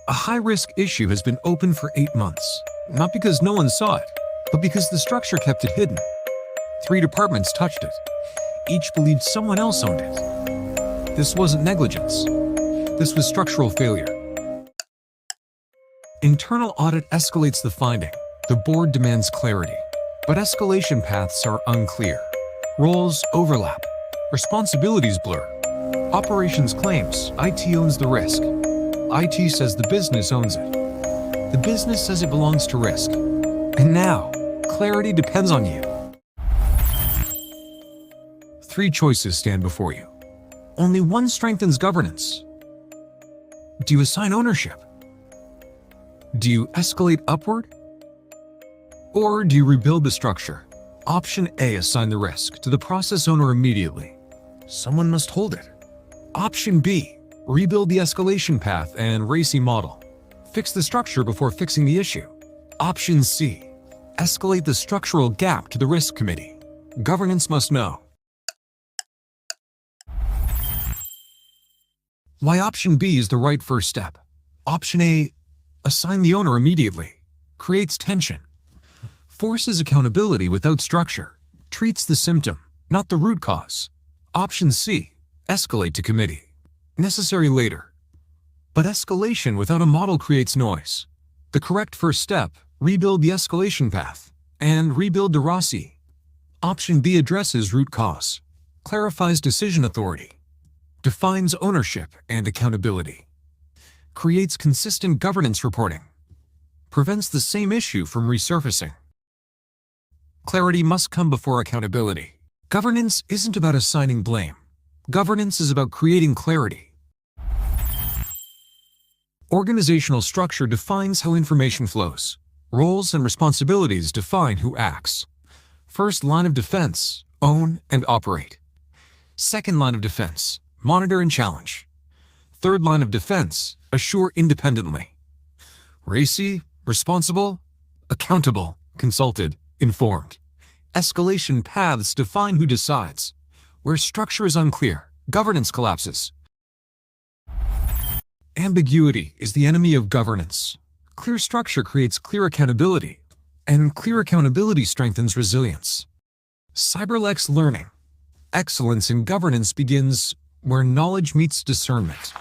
A high-risk issue has been open for 8 months, not because no one saw it, but because the structure kept it hidden. 3 departments touched it. Each believed someone else owned it. This wasn't negligence. This was structural failure. Internal audit escalates the finding. The board demands clarity, but escalation paths are unclear. Roles overlap. Responsibilities blur. Operations claims IT owns the risk. IT says the business owns it. The business says it belongs to risk. And now, clarity depends on you. 3 choices stand before you. Only one strengthens governance. Do you assign ownership? Do you escalate upward? Or do you rebuild the structure? Option A, assign the risk to the process owner immediately. Someone must hold it. Option B, rebuild the escalation path and RACI model. Fix the structure before fixing the issue. Option C, escalate the structural gap to the risk committee. Governance must know. Why option B is the right first step? Option A, assign the owner immediately, creates tension, forces accountability without structure, treats the symptom, not the root cause. Option C, escalate to committee, necessary later. But escalation without a model creates noise. The correct first step, rebuild the escalation path, and rebuild the RACI. Option B addresses root cause, clarifies decision authority, defines ownership and accountability, creates consistent governance reporting, prevents the same issue from resurfacing. Clarity must come before accountability. Governance isn't about assigning blame. Governance is about creating clarity. Organizational structure defines how information flows. Roles and responsibilities define who acts. First line of defense, own and operate. Second line of defense, monitor and challenge. Third line of defense, assure independently. RACI, responsible, accountable, consulted, informed. Escalation paths define who decides. Where structure is unclear, governance collapses. Ambiguity is the enemy of governance. Clear structure creates clear accountability, and clear accountability strengthens resilience. CyberLex Learning. Excellence in governance begins where knowledge meets discernment.